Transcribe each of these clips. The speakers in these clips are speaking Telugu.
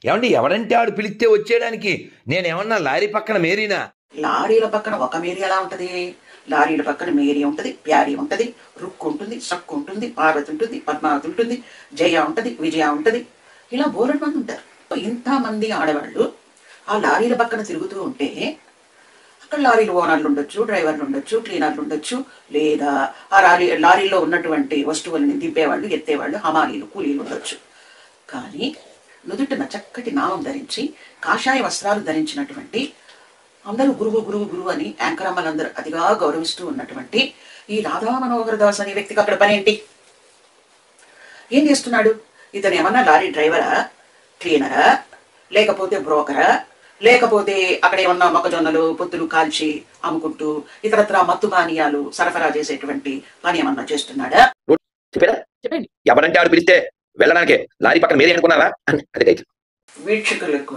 ఏమండి ఎవరంటే ఆడు పిలిస్తే వచ్చేయడానికి నేనేమన్నా లారీ పక్కన మేరీనా? లారీల పక్కన ఒక మేరీ ఎలా ఉంటది? లారీల పక్కన మేరీ ఉంటది, ప్యారీ ఉంటది, రుక్కు ఉంటుంది, సక్కు ఉంటుంది, పార్వతి ఉంటుంది, పద్మావతి ఉంటుంది, జయ ఉంటది, విజయ ఉంటది, ఇలా బోలెడు మంది ఉంటారు. ఇంతమంది ఆడవాళ్ళు ఆ లారీల పక్కన తిరుగుతూ ఉంటే అక్కడ లారీలు ఓనర్లు ఉండొచ్చు, డ్రైవర్లు ఉండొచ్చు, క్లీనర్లు ఉండొచ్చు, లేదా ఆ లారీలో ఉన్నటువంటి వస్తువుల్ని దింపేవాళ్ళు, ఎత్తేవాళ్ళు, హమాలీలు, కూలీలు ఉండొచ్చు. కానీ నుదుటిన చక్కటి నామం ధరించి కాషాయ వస్త్రాలు ధరించినటువంటి, అందరూ గురువు గురువు గురువు అని యాంకరమ్మలందరూ అతిగా గౌరవిస్తూ ఉన్నటువంటి ఈ రాధా మనోహర్ దాస్ అనే వ్యక్తికి అక్కడ పనేంటి? ఏం చేస్తున్నాడు? ఇతను ఏమన్నా లారీ డ్రైవరా, క్లీనరా, లేకపోతే బ్రోకరా, లేకపోతే అక్కడ ఏమన్నా మొక్కజొన్నలు పొత్తులు కాల్చి అమ్ముకుంటూ ఇతరత్ర మత్తు పానీయాలు సరఫరా చేసేటువంటి పని ఏమన్నా చేస్తున్నాడా? చెప్పండి. ఎవరంటే ఆడు పిలిస్తే వెళ్ళడానికి లారీ పక్కన మేరీ అనుకున్నారా? అదే వీక్షకులకు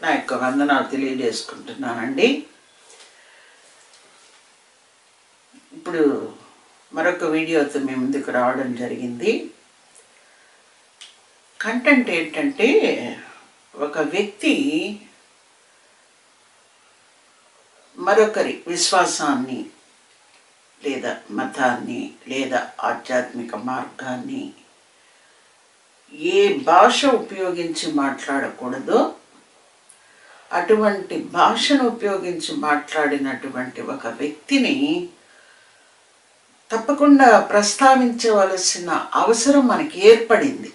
నా యొక్క వందనాలు తెలియజేసుకుంటున్నానండి. ఇప్పుడు మరొక వీడియోతో మీ ముందుకు రావడం జరిగింది. కంటెంట్ ఏంటంటే, ఒక వ్యక్తి మరొకరి విశ్వాసాన్ని లేదా మతాన్ని లేదా ఆధ్యాత్మిక మార్గాన్ని ఏ భాష ఉపయోగించి మాట్లాడకూడదో అటువంటి భాషను ఉపయోగించి మాట్లాడినటువంటి ఒక వ్యక్తిని తప్పకుండా ప్రస్తావించవలసిన అవసరం మనకి ఏర్పడింది.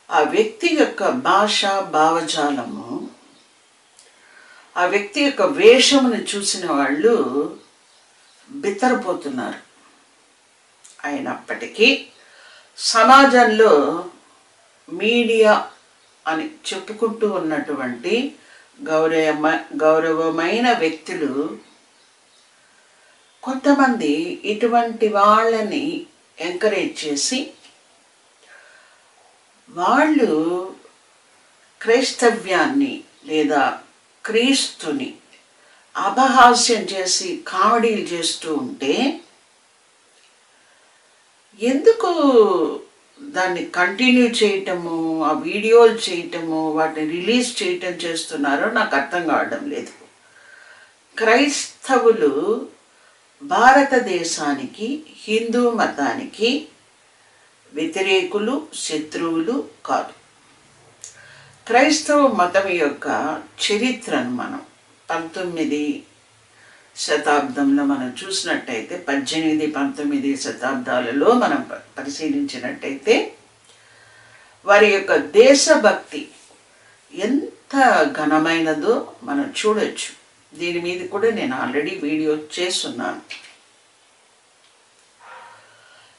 ఆ వ్యక్తి యొక్క భాష, భావజాలము, ఆ వ్యక్తి యొక్క వేషమును చూసిన వాళ్ళు బిత్తరపోతున్నారు. అయినప్పటికీ సమాజంలో మీడియా అని చెప్పుకుంటూ ఉన్నటువంటి గౌరవమైన వ్యక్తులు కొంతమంది ఇటువంటి వాళ్ళని ఎంకరేజ్ చేసి వాళ్ళు క్రైస్తవ్యాన్ని లేదా క్రీస్తుని అపహాస్యం చేసి కామెడీలు చేస్తూ ఉంటే ఎందుకు దాన్ని కంటిన్యూ చేయటము, ఆ వీడియోలు చేయటము, వాటిని రిలీజ్ చేయటం చేస్తున్నారో నాకు అర్థం కావడం లేదు. క్రైస్తవులు భారతదేశానికి, హిందూ మతానికి వ్యతిరేకులు, శత్రువులు కాదు. క్రైస్తవ మతం యొక్క చరిత్రను మనం 19వ శతాబ్దంలో మనం చూసినట్టయితే, 18, 19 శతాబ్దాలలో మనం పరిశీలించినట్టయితే వారి యొక్క దేశభక్తి ఎంత ఘనమైనదో మనం చూడొచ్చు. దీని మీద కూడా నేను ఆల్రెడీ వీడియో చేస్తున్నాను.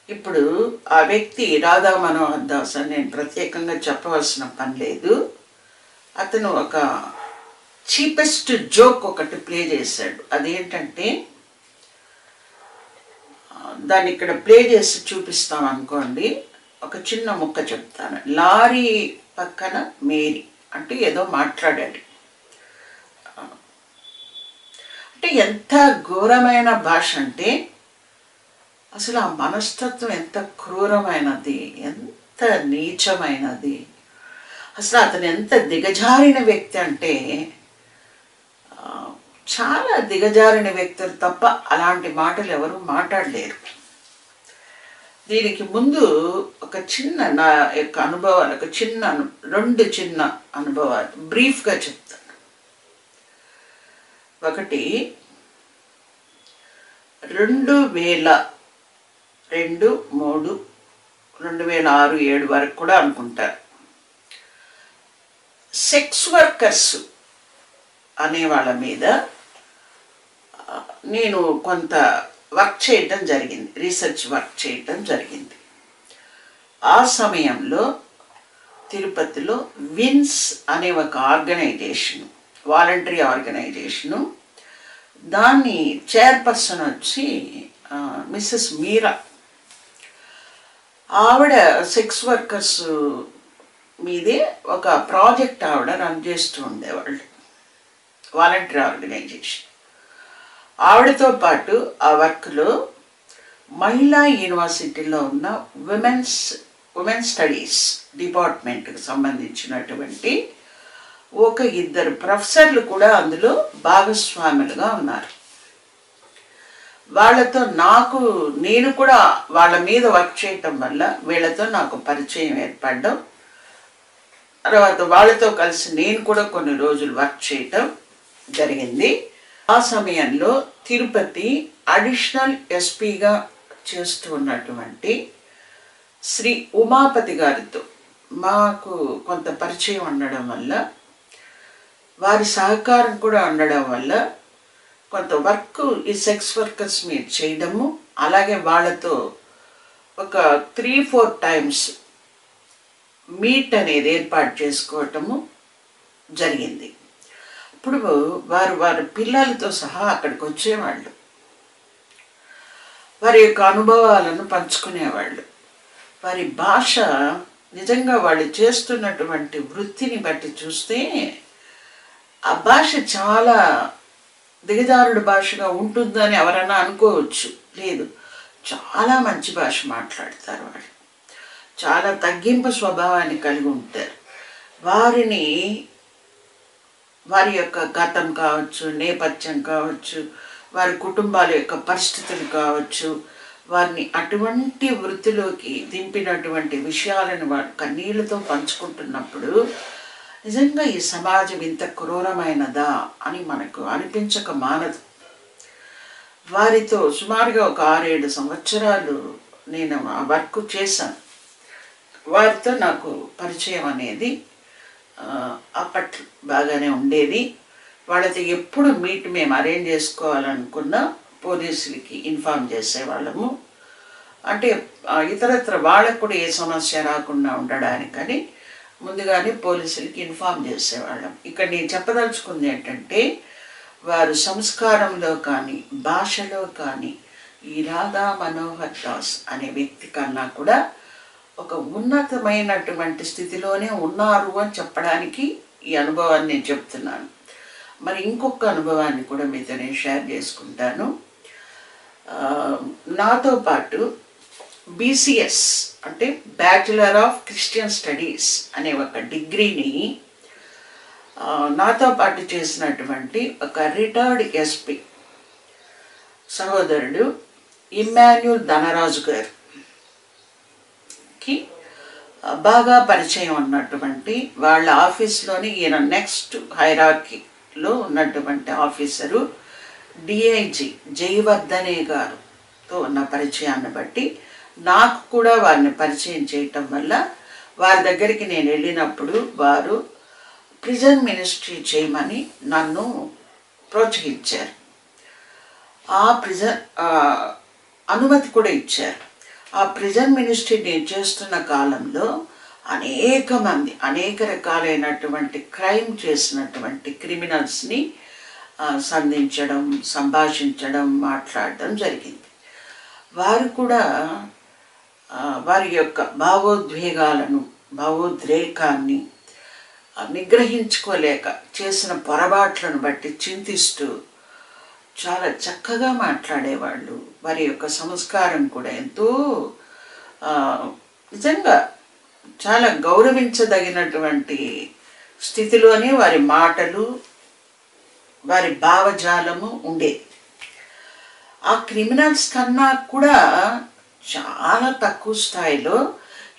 ఇప్పుడు ఆ వ్యక్తి రాధా మనోహర్ దాస్ అని నేను ప్రత్యేకంగా చెప్పవలసిన పని లేదు. అతను ఒక చీపెస్ట్ జోక్ ఒకటి ప్లే చేశాడు. అదేంటంటే, దాన్ని ఇక్కడ ప్లే చేసి చూపిస్తాం అనుకోండి. ఒక చిన్న ముక్క చెప్తాను. లారీ పక్కన మేరీ అంటే ఏదో మాట్లాడాడు. అంటే ఎంత ఘోరమైన భాష అంటే, అసలు ఆ మనస్తత్వం ఎంత క్రూరమైనది, ఎంత నీచమైనది. అసలు అతను ఎంత దిగజారిన వ్యక్తి అంటే, చాలా దిగజారిన వ్యక్తులు తప్ప అలాంటి మాటలు ఎవరు మాట్లాడలేరు. దీనికి ముందు ఒక చిన్న నా యొక్క అనుభవాలు, ఒక చిన్న 2 చిన్న అనుభవాలు బ్రీఫ్గా చెప్తాను. ఒకటి, 2002, 3, 2006, 2007 వరకు కూడా అనుకుంటారు, సెక్స్ వర్కర్స్ అనే వాళ్ళ మీద నేను కొంత వర్క్ చేయటం జరిగింది, రీసెర్చ్ వర్క్ చేయటం జరిగింది. ఆ సమయంలో తిరుపతిలో విన్స్ అనే ఒక ఆర్గనైజేషను, వాలంటరీ ఆర్గనైజేషను, దాన్ని చైర్పర్సన్ వచ్చి మిస్సెస్ మీరా. ఆవిడ సెక్స్ వర్కర్స్ మీదే ఒక ప్రాజెక్ట్ ఆవిడ రన్ చేస్తూ ఉండేవాళ్ళు, వాలంటరీ ఆర్గనైజేషన్. ఆవిడతో పాటు ఆ వర్క్లో మహిళా యూనివర్సిటీలో ఉన్న విమెన్స్ ఉమెన్ స్టడీస్ డిపార్ట్మెంట్కి సంబంధించినటువంటి ఒక ఇద్దరు ప్రొఫెసర్లు కూడా అందులో భాగస్వాములుగా ఉన్నారు. వాళ్ళతో నేను కూడా వాళ్ళ మీద వర్క్ చేయటం వల్ల వీళ్ళతో నాకు పరిచయం ఏర్పడడం, తర్వాత వాళ్ళతో కలిసి నేను కూడా కొన్ని రోజులు వర్క్ చేయటం జరిగింది. ఆ సమయంలో తిరుపతి అడిషనల్ ఎస్పీగా చేస్తూ ఉన్నటువంటి శ్రీ ఉమాపతి గారితో మాకు కొంత పరిచయం ఉండడం వల్ల, వారి సహకారం కూడా ఉండడం వల్ల కొంత వర్క్ ఈ సెక్స్ వర్కర్స్ మీద చేయడము, అలాగే వాళ్ళతో ఒక 3-4 టైమ్స్ మీట్ అనేది ఏర్పాటు చేసుకోవటము జరిగింది. ఇప్పుడు వారి పిల్లలతో సహా అక్కడికి వచ్చేవాళ్ళు, వారి యొక్క అనుభవాలను పంచుకునేవాళ్ళు. వారి భాష నిజంగా వాళ్ళు చేస్తున్నటువంటి వృత్తిని బట్టి చూస్తే ఆ భాష చాలా దిగజారుడు భాషగా ఉంటుందని ఎవరైనా అనుకోవచ్చు. లేదు, చాలా మంచి భాష మాట్లాడతారు వాళ్ళు. చాలా తగ్గింపు స్వభావాన్ని కలిగి ఉంటారు. వారి యొక్క గతం కావచ్చు, నేపథ్యం కావచ్చు, వారి కుటుంబాల యొక్క పరిస్థితులు కావచ్చు, వారిని అటువంటి వృత్తిలోకి దింపినటువంటి విషయాలను వారు కన్నీళ్లతో పంచుకుంటున్నప్పుడు నిజంగా ఈ సమాజం ఇంత క్రూరమైనదా అని మనకు అనిపించక మానదు. వారితో సుమారుగా ఒక 6-7 సంవత్సరాలు నేను ఆ వర్క్ చేశాను. వారితో నాకు పరిచయం అనేది అప్పట్లో బాగానే ఉండేది. వాళ్ళతో ఎప్పుడు మీట్ మేము అరేంజ్ చేసుకోవాలనుకున్నా పోలీసులకి ఇన్ఫార్మ్ చేసేవాళ్ళము. అంటే ఇతరత్ర వాళ్ళకు కూడా ఏ సమస్య రాకుండా ఉండడానికని ముందుగానే పోలీసులకి ఇన్ఫార్మ్ చేసేవాళ్ళం. ఇక్కడ నేను చెప్పదలుచుకుంది ఏంటంటే, వారు సంస్కారంలో కానీ భాషలో కానీ ఈ రాధా మనోహర్ దాస్ అనే వ్యక్తి కన్నా కూడా ఒక ఉన్నతమైనటువంటి స్థితిలోనే ఉన్నారు అని చెప్పడానికి ఈ అనుభవాన్ని నేను చెప్తున్నాను. మరి ఇంకొక అనుభవాన్ని కూడా మీతో నేను షేర్ చేసుకుంటాను. నాతో పాటు బీసీఎస్ అంటే బ్యాచులర్ ఆఫ్ క్రిస్టియన్ స్టడీస్ అనే ఒక డిగ్రీని నాతో పాటు చేసినటువంటి ఒక రిటైర్డ్ ఎస్పీ సహోదరుడు ఇమ్మాన్యుల్ ధనరాజు గారికి బాగా పరిచయం ఉన్నటువంటి వాళ్ళ ఆఫీస్లోని ఈయన నెక్స్ట్ హైరార్కీలో ఉన్నటువంటి ఆఫీసరు డిఐజీ జయవర్ధనే గారుతో ఉన్న పరిచయాన్ని బట్టి నాకు కూడా వారిని పరిచయం చేయటం వల్ల వారి దగ్గరికి నేను వెళ్ళినప్పుడు వారు ప్రిజన్ మినిస్ట్రీ చేయమని నన్ను ప్రోత్సహించారు. ఆ అనుమతి కూడా ఇచ్చారు. ఆ ప్రిజన్ మినిస్ట్రీ నేను చేస్తున్న కాలంలో అనేక రకాలైనటువంటి క్రైమ్ చేసినటువంటి క్రిమినల్స్ని సంధించడం, సంభాషించడం, మాట్లాడడం జరిగింది. వారు కూడా వారి యొక్క భావోద్రేకాన్ని నిగ్రహించుకోలేక చేసిన పొరపాట్లను బట్టి చింతిస్తూ చాలా చక్కగా మాట్లాడేవాళ్ళు. వారి యొక్క సంస్కారం కూడా ఎంతో నిజంగా చాలా గౌరవించదగినటువంటి స్థితిలోనే వారి మాటలు, వారి భావజాలము ఉండేది. ఆ క్రిమినల్స్ కన్నా కూడా చాలా తక్కువ స్థాయిలో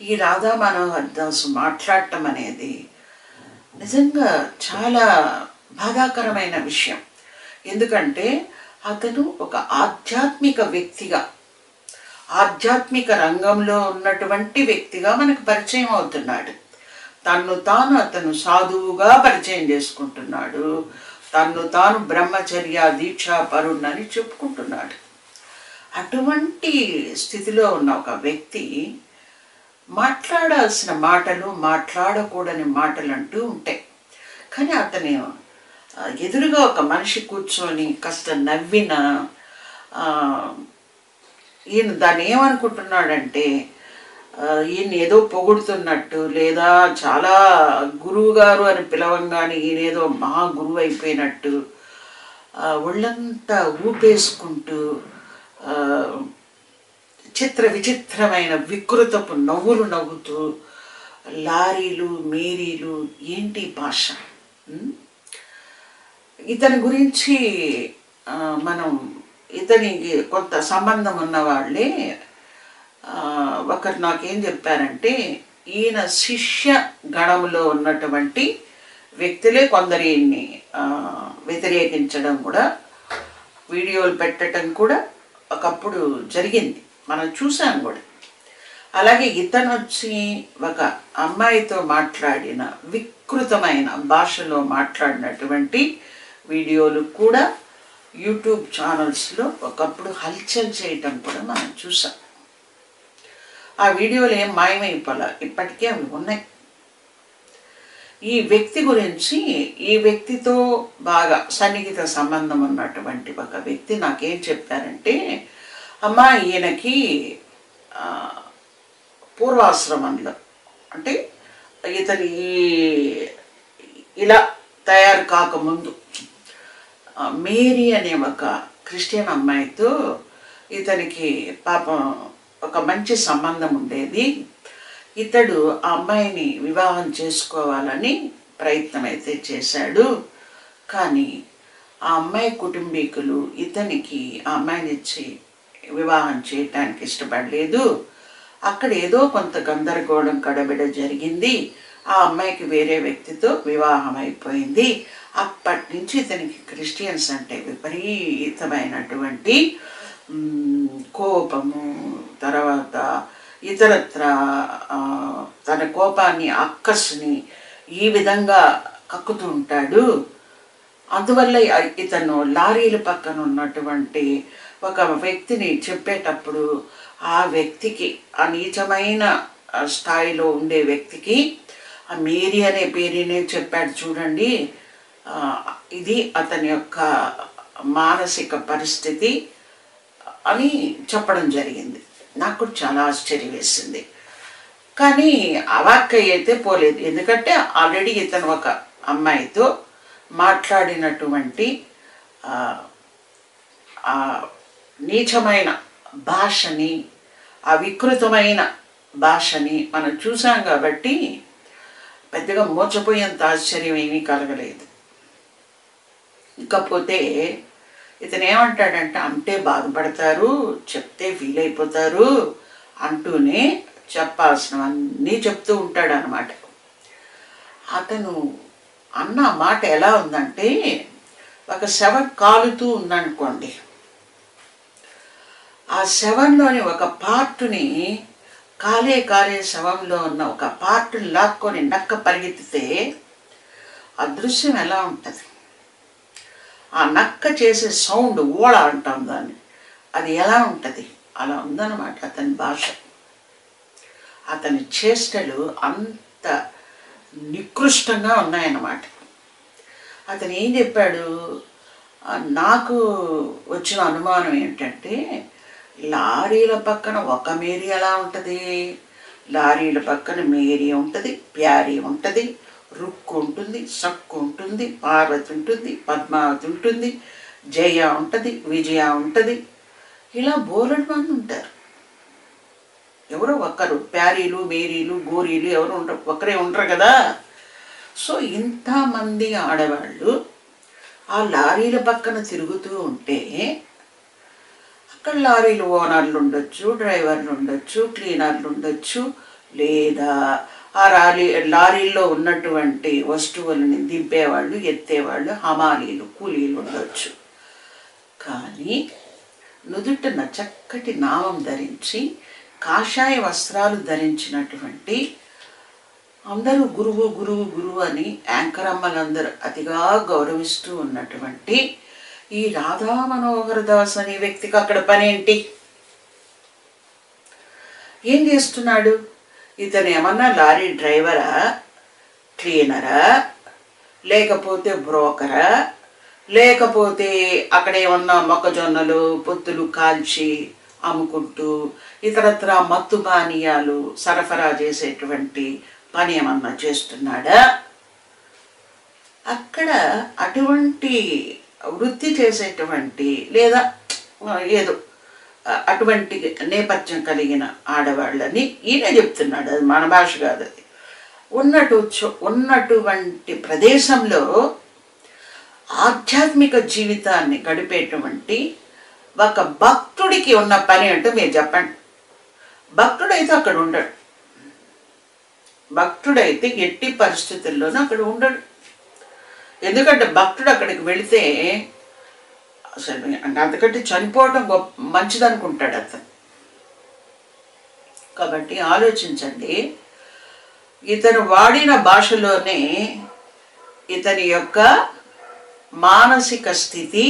ఈ రాధా మనోహర్ దాస్ మాట్లాడటం అనేది నిజంగా చాలా బాధాకరమైన విషయం. ఎందుకంటే అతను ఒక ఆధ్యాత్మిక రంగంలో ఉన్నటువంటి వ్యక్తిగా మనకు పరిచయం అవుతున్నాడు. అతను సాధువుగా పరిచయం చేసుకుంటున్నాడు. తాను బ్రహ్మచర్య దీక్షా పరుణ్ణని చెప్పుకుంటున్నాడు. అటువంటి స్థితిలో ఉన్న ఒక వ్యక్తి మాట్లాడాల్సిన మాటలు, మాట్లాడకూడని మాటలు అంటూ ఉంటాయి. కానీ అతను ఎదురుగా ఒక మనిషి కూర్చొని కాస్త నవ్విన ఈయన దాన్ని ఏమనుకుంటున్నాడంటే, ఈయన ఏదో పొగుడుతున్నట్టు, లేదా చాలా గురువు గారు అని పిలవంగానే ఈయనేదో మహా గురువు అయిపోయినట్టు ఒళ్ళంతా ఊపేసుకుంటూ విచిత్రమైన వికృతపు నవ్వులు నవ్వుతూ లారీలు మేరీలు ఏంటి భాష. ఇతని గురించి మనం ఇతనికి కొంత సంబంధం ఉన్న వాళ్ళే ఒకరు నాకేం చెప్పారంటే, ఈయన శిష్య గణములో ఉన్నటువంటి వ్యక్తులే కొందరిని వ్యతిరేకించడం కూడా, వీడియోలు పెట్టడం కూడా ఒకప్పుడు జరిగింది, మనం చూసాం కూడా. అలాగే ఇతను వచ్చి ఒక అమ్మాయితో మాట్లాడిన వికృతమైన భాషలో మాట్లాడినటువంటి వీడియోలు కూడా యూట్యూబ్ ఛానల్స్లో ఒకప్పుడు హల్చల్ చేయటం కూడా మనం చూసాం. ఆ వీడియోలు ఏం మాయమైపోలే, ఇప్పటికే అవి ఉన్నాయి. ఈ వ్యక్తి గురించి, ఈ వ్యక్తితో బాగా సన్నిహిత సంబంధం ఉన్నటువంటి ఒక వ్యక్తి నాకేం చెప్పారంటే, అమ్మా ఈయనకి పూర్వాశ్రమంలో, అంటే ఇతని ఇలా తయారు కాకముందు మేరీ అనే ఒక క్రిస్టియన్ అమ్మాయితో ఇతనికి పాపం ఒక మంచి సంబంధం ఉండేది. ఇతడు ఆ అమ్మాయిని వివాహం చేసుకోవాలని ప్రయత్నం అయితే చేశాడు. కానీ ఆ అమ్మాయి కుటుంబీకులు ఇతనికి ఆ అమ్మాయిని ఇచ్చి వివాహం చేయటానికి ఇష్టపడలేదు. అక్కడ ఏదో కొంత గందరగోళం గడబిడ జరిగింది. ఆ అమ్మాయికి వేరే వ్యక్తితో వివాహం అయిపోయింది. అప్పటి నుంచి ఇతనికి క్రిస్టియన్స్ అంటే విపరీతమైనటువంటి కోపము, తర్వాత ఇతరత్ర తన కోపాన్ని అక్కస్ని ఈ విధంగా కక్కుతూ ఉంటాడు. అందువల్ల ఇతను లారీల పక్కన ఉన్నటువంటి ఒక వ్యక్తిని చెప్పేటప్పుడు ఆ వ్యక్తికి, ఆ నీచమైన స్థాయిలో ఉండే వ్యక్తికి ఆ మేరీ అనే పేరునే చెప్పాడు చూడండి. ఇది అతని యొక్క మానసిక పరిస్థితి అని చెప్పడం జరిగింది. నాకు కూడా చాలా ఆశ్చర్యం వేసింది. కానీ అవాక్కయ్య అయితే పోలేదు, ఎందుకంటే ఆల్రెడీ ఇతను ఒక అమ్మాయితో మాట్లాడినటువంటి నీచమైన భాషని, ఆ వికృతమైన భాషని మనం చూసాం కాబట్టి పెద్దగా మోచపోయేంత ఆశ్చర్యం ఏమీ కలగలేదు. ఇకపోతే ఇతను ఏమంటాడంటే, అంటే బాధపడతారు, చెప్తే ఫీల్ అయిపోతారు అంటూనే చెప్పాల్సినవన్నీ చెప్తూ ఉంటాడు అన్నమాట. అతను అన్న మాట ఎలా ఉందంటే, ఒక శవం కాలుతూ ఉందనుకోండి, ఆ శవంలోని ఒక పార్టుని, కాలే శవంలో ఉన్న ఒక పార్టుని లాక్కొని నక్క పరిగెత్తితే ఆ దృశ్యం ఎలా ఉంటుంది? ఆ నక్క చేసే సౌండ్ ఓళ అంటాం దాన్ని, అది ఎలా ఉంటుంది? అలా ఉందన్నమాట అతని భాష. అతని చేష్టలు అంత నికృష్టంగా ఉన్నాయన్నమాట. అతను ఏం చెప్పాడు, నాకు వచ్చిన అనుమానం ఏంటంటే, లారీల పక్కన ఒక మేరీ ఎలా ఉంటుంది, లారీల పక్కన మేరీ ఉంటుంది, ప్యారీ ఉంటుంది, రుక్కు ఉంటుంది, సక్కు ఉంటుంది, పార్వతి ఉంటుంది, పద్మావతి ఉంటుంది, జయ ఉంటుంది, విజయ ఉంటుంది, ఇలా బోలెడు మంది ఉంటారు. ఎవరో ఒక్కరు ప్యారీలు, మేరీలు, గోరీలు ఎవరు ఉండరు, ఒక్కరే ఉండరు కదా. సో ఇంతమంది ఆడవాళ్ళు ఆ లారీల పక్కన తిరుగుతూ ఉంటే, అక్కడ లారీలు ఓనర్లు ఉండొచ్చు, డ్రైవర్లు ఉండొచ్చు, క్లీనర్లు ఉండొచ్చు, లేదా ఆ లారీల్లో ఉన్నటువంటి వస్తువులని దింపేవాళ్ళు, ఎత్తేవాళ్ళు, హమాలీలు, కూలీలు ఉండొచ్చు. కానీ నుదుటిన చక్కటి నామం ధరించి, కాషాయ వస్త్రాలు ధరించినటువంటి, అందరూ గురువు గురువు గురువు అని యాంకరమ్మలందరూ అతిగా గౌరవిస్తూ ఉన్నటువంటి ఈ రాధా మనోహర్ దాస్ అనే వ్యక్తికి అక్కడ పనేంటి? ఏం చేస్తున్నాడు? ఇతను ఏమన్నా లారీ డ్రైవరా, క్లీనరా, లేకపోతే బ్రోకరా, లేకపోతే అక్కడ ఏమన్నా మొక్కజొన్నలు పొత్తులు కాల్చి అమ్ముకుంటూ ఇతరత్ర మత్తు పానీయాలు సరఫరా చేసేటువంటి పని ఏమన్నా చేస్తున్నాడా? అక్కడ అటువంటి వృత్తి చేసేటువంటి, లేదా ఏదో అటువంటి నేపథ్యం కలిగిన ఆడవాళ్ళని ఈయన చెప్తున్నాడు, అది మన భాష కాదు. అది ఉన్నటువంటి ప్రదేశంలో ఆధ్యాత్మిక జీవితాన్ని గడిపేటువంటి ఒక భక్తుడికి ఉన్న పని అంటే మీరు చెప్పండి. భక్తుడైతే అక్కడ ఉండడు. భక్తుడైతే ఎట్టి పరిస్థితుల్లోనూ అక్కడ ఉండడు. ఎందుకంటే భక్తుడు అక్కడికి వెళితే అసలు అంటే అంతకంటే చనిపోవటం మంచిదనుకుంటాడు అతను. కాబట్టి ఆలోచించండి, ఇతను వాడిన భాషలోనే ఇతని యొక్క మానసిక స్థితి,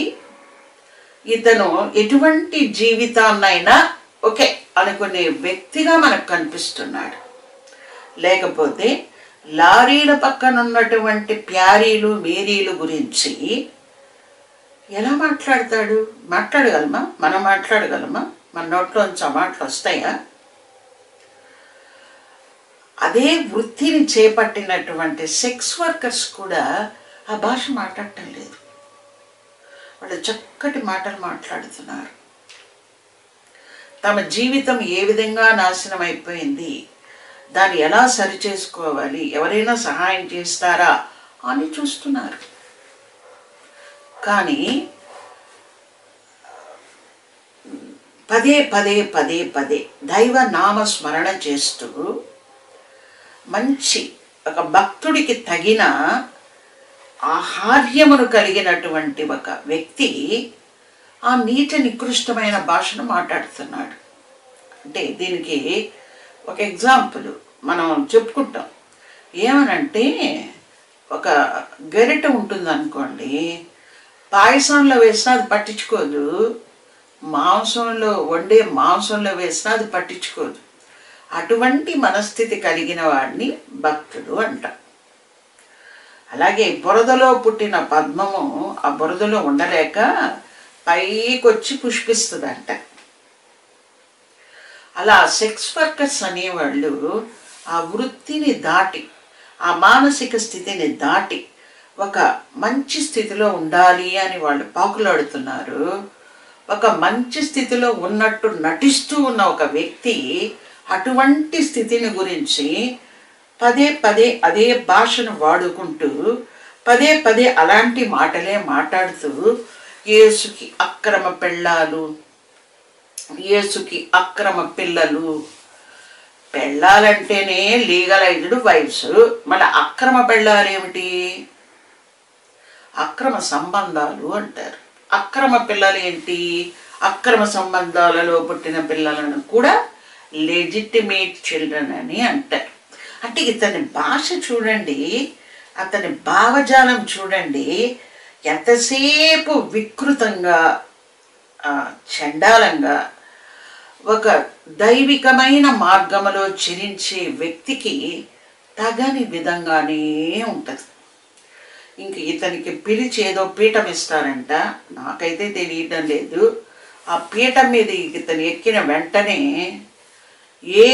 ఇతను ఎటువంటి జీవితాన్నైనా ఓకే అనుకునే వ్యక్తిగా మనకు కనిపిస్తున్నాడు. లేకపోతే లారీల పక్కన ఉన్నటువంటి ప్యారీలు మేరీలు గురించి ఎలా మాట్లాడతాడు? మాట్లాడగలమా? మనం మాట్లాడగలమా? మన నోట్లోంచి ఆ మాటలు వస్తాయా? అదే వృత్తిని చేపట్టినటువంటి సెక్స్ వర్కర్స్ కూడా ఆ భాష మాట్లాడటం లేదు. వాళ్ళు చక్కటి మాటలు మాట్లాడుతున్నారు. తమ జీవితం ఏ విధంగా నాశనం అయిపోయింది, దాన్ని ఎలా సరిచేసుకోవాలి, ఎవరైనా సహాయం చేస్తారా అని చూస్తున్నారు. కానీ పదే పదే పదే పదే దైవ నామస్మరణ చేస్తూ మంచి ఒక భక్తుడికి తగిన ఆహార్యమును కలిగినటువంటి ఒక వ్యక్తి ఆ నీచ నికృష్టమైన భాషను మాట్లాడుతున్నాడు. అంటే దీనికి ఒక ఎగ్జాంపుల్ మనం చెప్పుకుంటాం. ఏమనంటే, ఒక గరిటె ఉంటుంది అనుకోండి, పాయసంలో వేసినా అది పట్టించుకోదు, మాంసంలో వేసినా అది పట్టించుకోదు. అటువంటి మనస్థితి కలిగిన వాడిని భక్తుడు అంటాం. అలాగే బురదలో పుట్టిన పద్మము ఆ బురదలో ఉండలేక పైకొచ్చి పుష్పిస్తుందంట. అలా సెక్స్ వర్కర్స్ అనేవాళ్ళు ఆ వృత్తిని దాటి, ఆ మానసిక స్థితిని దాటి ఒక మంచి స్థితిలో ఉండాలి అని వాళ్ళు పాకులాడుతున్నారు. ఒక మంచి స్థితిలో ఉన్నట్టు నటిస్తూ ఉన్న ఒక వ్యక్తి అటువంటి స్థితిని గురించి పదే పదే అదే భాషను వాడుకుంటూ పదే పదే అలాంటి మాటలే మాట్లాడుతూ యేసుకి అక్రమ పెళ్ళాలు, యేసుకి అక్రమ పిల్లలు, పెళ్ళాలంటేనే లీగలైజ్డ్ వైఫ్స్, మళ్ళీ అక్రమ పెళ్ళాలేమిటి? అక్రమ సంబంధాలు అంటారు. అక్రమ పిల్లలు ఏంటి? అక్రమ సంబంధాలలో పుట్టిన పిల్లలను కూడా లెజిటిమేట్ చిల్డ్రన్ అని అంటారు. అంటే ఇతని భాష చూడండి, అతని భావజాలం చూడండి, ఎంతసేపు వికృతంగా చండాలంగా ఒక దైవికమైన మార్గంలో చిరించే వ్యక్తికి తగని విధంగానే ఉంటుంది. ఇంక ఇతనికి పిలిచి ఏదో పీఠం ఇస్తారంట, నాకైతే తెలియడం లేదు. ఆ పీఠం మీద ఇతను ఎక్కిన వెంటనే ఏ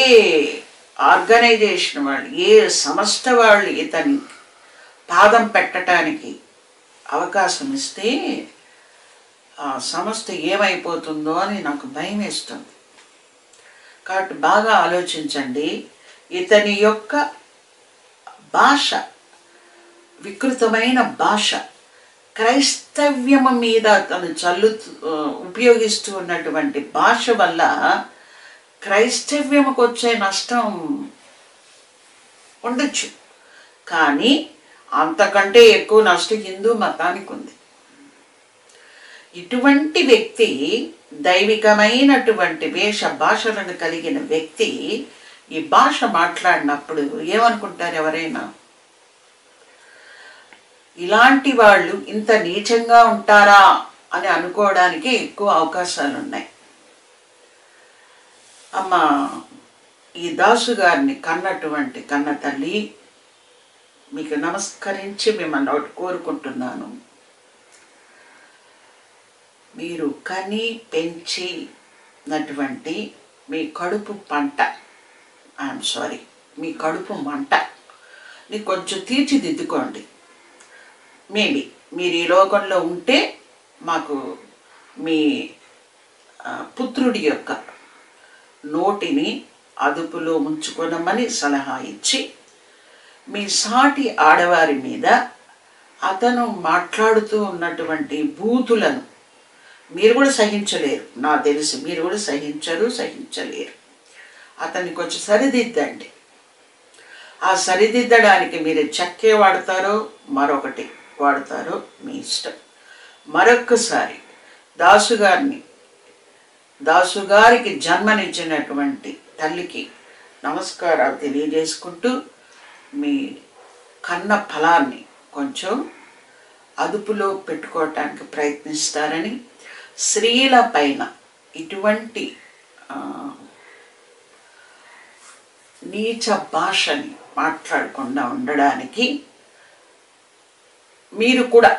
ఆర్గనైజేషన్ వాళ్ళు, ఏ సంస్థ వాళ్ళు ఇతని పాదం పెట్టడానికి అవకాశం ఇస్తే ఆ సంస్థ ఏమైపోతుందో అని నాకు భయం వేస్తుంది. కాబట్టి బాగా ఆలోచించండి. ఇతని యొక్క భాష, వికృతమైన భాష, క్రైస్తవ్యము మీద తను ఉపయోగిస్తూ ఉన్నటువంటి భాష వల్ల క్రైస్తవ్యముకు వచ్చే నష్టం ఉండొచ్చు, కానీ అంతకంటే ఎక్కువ నష్టం హిందూ మతానికి ఉంది. ఇటువంటి వ్యక్తి, దైవికమైనటువంటి వేష భాషలను కలిగిన వ్యక్తి ఈ భాష మాట్లాడినప్పుడు ఏమనుకుంటారు ఎవరైనా? ఇలాంటి వాళ్ళు ఇంత నీచంగా ఉంటారా అని అనుకోవడానికి ఎక్కువ అవకాశాలు ఉన్నాయి. అమ్మ ఈ దాసు గారిని కన్నటువంటి కన్న తల్లి, మీకు నమస్కరించి మిమ్మల్ని ఒకటి కోరుకుంటున్నాను. మీరు కని పెంచినటువంటి మీ కడుపు పంట, ఐఎమ్ సారీ, మీ కడుపు మంటని కొంచెం తీర్చిదిద్దుకోండి. మేబీ మీరు ఈ లోకంలో ఉంటే మాకు మీ పుత్రుడి యొక్క నోటిని అదుపులో ఉంచుకోనమని సలహా ఇచ్చి, మీ సాటి ఆడవారి మీద అతను మాట్లాడుతూ ఉన్నటువంటి బూతులను మీరు కూడా సహించలేరు. నాకు తెలుసు మీరు కూడా సహించలేరు. అతన్ని కొంచెం సరిదిద్దండి. ఆ సరిదిద్దడానికి మీరు చెక్కే వాడతారో మరొకటి వాడతారో మీ ఇష్టం. మరొక్కసారి దాసుగారికి జన్మనిచ్చినటువంటి తల్లికి నమస్కారాలు తెలియజేసుకుంటూ, మీ కన్న ఫలాన్ని కొంచెం అదుపులో పెట్టుకోవటానికి ప్రయత్నిస్తారని, స్త్రీల పైన ఇటువంటి నీచ భాషని మాట్లాడకుండా ఉండడానికి మీరు కూడా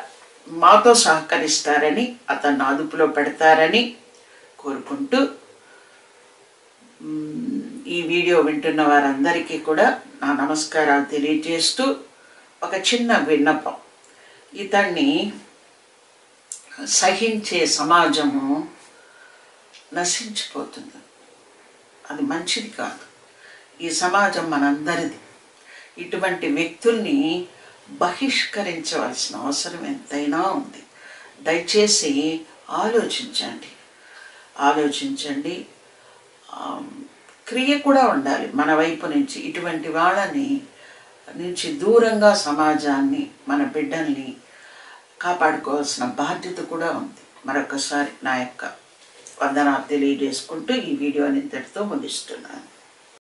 మాతో సహకరిస్తారని, అతన్ని అదుపులో పెడతారని కోరుకుంటూ, ఈ వీడియో వింటున్న వారందరికీ కూడా నా నమస్కారాలు తెలియజేస్తూ, ఒక చిన్న విన్నపం. ఇతన్ని సహించే సమాజము నశించిపోతుంది. అది మంచిది కాదు. ఈ సమాజం మనందరిది. ఇటువంటి వ్యక్తుల్ని బహిష్కరించవలసిన అవసరం ఎంతైనా ఉంది. దయచేసి ఆలోచించండి. క్రియ కూడా ఉండాలి మన వైపు నుంచి. ఇటువంటి వాళ్ళని నుంచి దూరంగా సమాజాన్ని, మన బిడ్డల్ని కాపాడుకోవాల్సిన బాధ్యత కూడా ఉంది. మరొకసారి నా యొక్క వందనాలు తెలియజేసుకుంటూ ఈ వీడియోని ఇంతటితో ముగిస్తున్నాను.